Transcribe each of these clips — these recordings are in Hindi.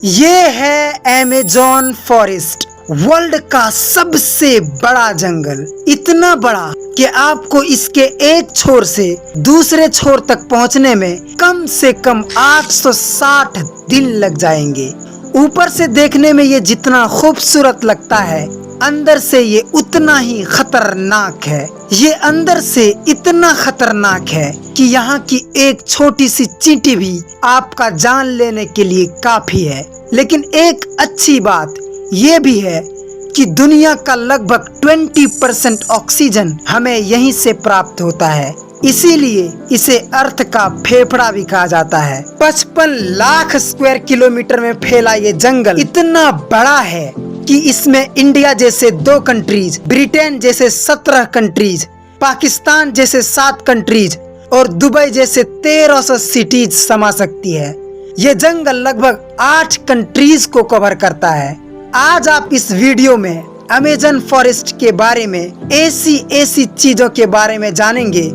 ये है अमेज़न फॉरेस्ट, वर्ल्ड का सबसे बड़ा जंगल। इतना बड़ा कि आपको इसके एक छोर से दूसरे छोर तक पहुंचने में कम से कम 860 दिन लग जाएंगे। ऊपर से देखने में ये जितना खूबसूरत लगता है, अंदर से ये उतना ही खतरनाक है। ये अंदर से इतना खतरनाक है कि यहाँ की एक छोटी सी चींटी भी आपका जान लेने के लिए काफी है। लेकिन एक अच्छी बात ये भी है कि दुनिया का लगभग 20% ऑक्सीजन हमें यहीं से प्राप्त होता है, इसीलिए इसे अर्थ का फेफड़ा भी कहा जाता है। 55 लाख स्क्वायर किलोमीटर में फैला ये जंगल इतना बड़ा है कि इसमें इंडिया जैसे 2 कंट्रीज, ब्रिटेन जैसे 17 कंट्रीज, पाकिस्तान जैसे 7 कंट्रीज और दुबई जैसे 1300 सिटीज समा सकती है। ये जंगल लगभग 8 कंट्रीज को कवर करता है। आज आप इस वीडियो में अमेज़न फॉरेस्ट के बारे में ऐसी चीजों के बारे में जानेंगे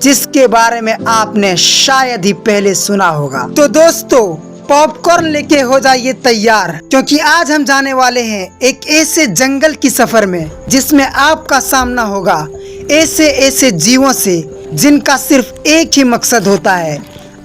जिसके बारे में आपने शायद ही पहले सुना होगा। तो दोस्तों, पॉपकॉर्न लेके हो जाइए तैयार, क्योंकि आज हम जाने वाले हैं एक ऐसे जंगल की सफर में जिसमें आपका सामना होगा ऐसे जीवों से जिनका सिर्फ एक ही मकसद होता है,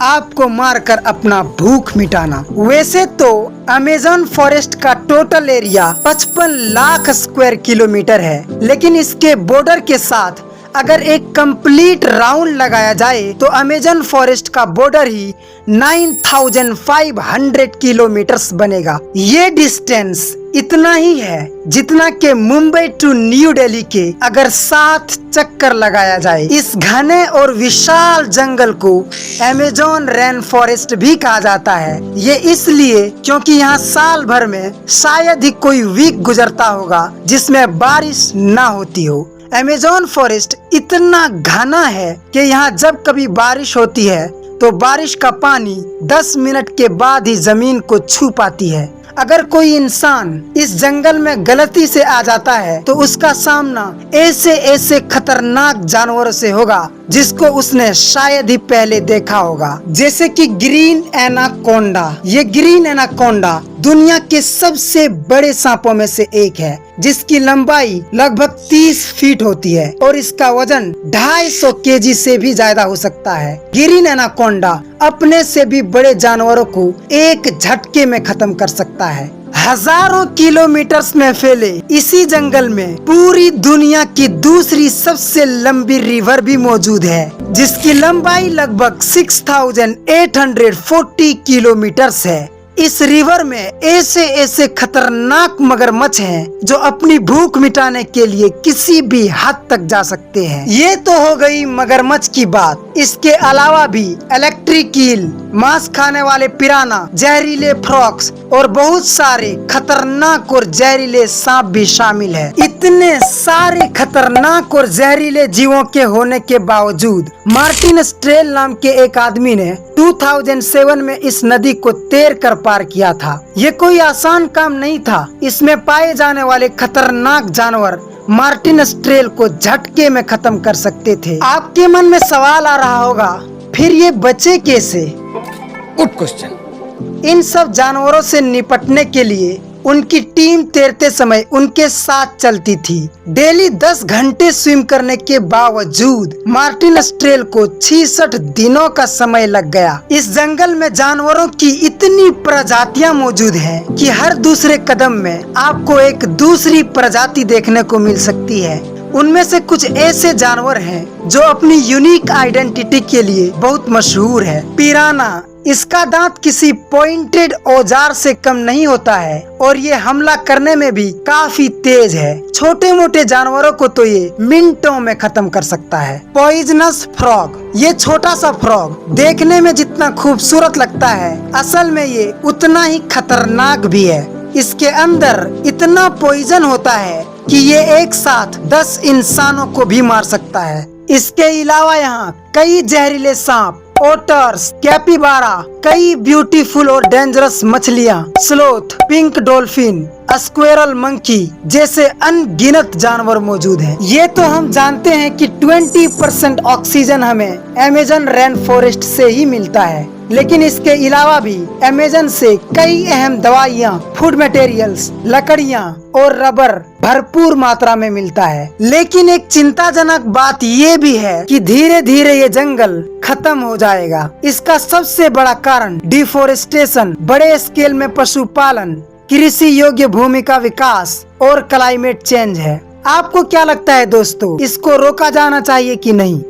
आपको मारकर अपना भूख मिटाना। वैसे तो अमेज़न फॉरेस्ट का total area 55 lakh square kilometre है, लेकिन इसके बॉर्डर के साथ अगर एक कंप्लीट राउंड लगाया जाए तो अमेज़न फॉरेस्ट का बॉर्डर ही 9500 किलोमीटर्स बनेगा। ये डिस्टेंस इतना ही है जितना के मुंबई टू न्यू दिल्ली के अगर 7 चक्कर लगाया जाए। इस घने और विशाल जंगल को अमेज़न रेन फॉरेस्ट भी कहा जाता है। ये इसलिए क्योंकि यहाँ साल भर में शायद ही कोई वीक गुजरता होगा जिसमें बारिश ना होती हो। अमेज़न फॉरेस्ट इतना घना है कि यहाँ जब कभी बारिश होती है तो बारिश का पानी 10 मिनट के बाद ही जमीन को छू पाती है। अगर कोई इंसान इस जंगल में गलती से आ जाता है तो उसका सामना ऐसे खतरनाक जानवरों से होगा जिसको उसने शायद ही पहले देखा होगा, जैसे कि ग्रीन एनाकोंडा। ये ग्रीन एनाकोंडा दुनिया के सबसे बड़े सांपों में से एक है, जिसकी लंबाई लगभग 30 फीट होती है और इसका वजन 250 केजी से भी ज्यादा हो सकता है। ग्रीन एनाकोंडा अपने से भी बड़े जानवरों को एक झटके में खत्म कर सकता है। हजारों किलोमीटर्स में फैले इसी जंगल में पूरी दुनिया की दूसरी सबसे लंबी रिवर भी मौजूद है, जिसकी लंबाई लगभग 6840 किलोमीटर्स है। इस रिवर में ऐसे खतरनाक मगरमच्छ हैं जो अपनी भूख मिटाने के लिए किसी भी हद तक जा सकते हैं। ये तो हो गई मगरमच्छ की बात। इसके अलावा भी इलेक्ट्रिक ईल, मांस खाने वाले पिराना, जहरीले फ्रॉक्स और बहुत सारे खतरनाक और जहरीले सांप भी शामिल है। इतने सारे खतरनाक और जहरीले जीवों के होने के बावजूद मार्टिन स्ट्रेल नाम के एक आदमी ने 2007 में इस नदी को तैर कर पार किया था। ये कोई आसान काम नहीं था। इसमें पाए जाने वाले खतरनाक जानवर मार्टिन स्ट्रेल को झटके में खत्म कर सकते थे। आपके मन में सवाल आ रहा होगा, फिर ये बचे कैसे? Good question. इन सब जानवरों से निपटने के लिए उनकी टीम तैरते समय उनके साथ चलती थी। डेली 10 घंटे स्विम करने के बावजूद मार्टिन स्ट्रेल को 66 दिनों का समय लग गया। इस जंगल में जानवरों की इतनी प्रजातियां मौजूद हैं कि हर दूसरे कदम में आपको एक दूसरी प्रजाति देखने को मिल सकती है। उनमें से कुछ ऐसे जानवर हैं जो अपनी यूनिक आइडेंटिटी के लिए बहुत मशहूर है। पिराना, इसका दांत किसी पॉइंटेड औजार से कम नहीं होता है और ये हमला करने में भी काफी तेज है। छोटे मोटे जानवरों को तो ये मिनटों में खत्म कर सकता है। पॉइजनस फ्रॉग, ये छोटा सा फ्रॉग देखने में जितना खूबसूरत लगता है, असल में ये उतना ही खतरनाक भी है। इसके अंदर इतना पॉइजन होता है कि ये एक साथ 10 इंसानों को भी मार सकता है। इसके अलावा यहाँ कई जहरीले सांप, ओटर्स, कैपिबारा, कई ब्यूटीफुल और डेंजरस मछलियाँ, sloth, pink dolphin, squirrel monkey जैसे अनगिनत जानवर मौजूद हैं। ये तो हम जानते हैं कि 20% ऑक्सीजन हमें अमेज़न रेन फॉरेस्ट से ही मिलता है, लेकिन इसके अलावा भी अमेज़न से कई अहम दवाइयाँ, फूड मटेरियल्स, लकड़ियाँ और रबर भरपूर मात्रा में मिलता है। लेकिन एक चिंताजनक बात ये भी है कि धीरे धीरे ये जंगल खत्म हो जाएगा। इसका सबसे बड़ा कारण डिफोरेस्टेशन, बड़े स्केल में पशुपालन, कृषि योग्य भूमि का विकास और क्लाइमेट चेंज है। आपको क्या लगता है दोस्तों, इसको रोका जाना चाहिए कि नहीं?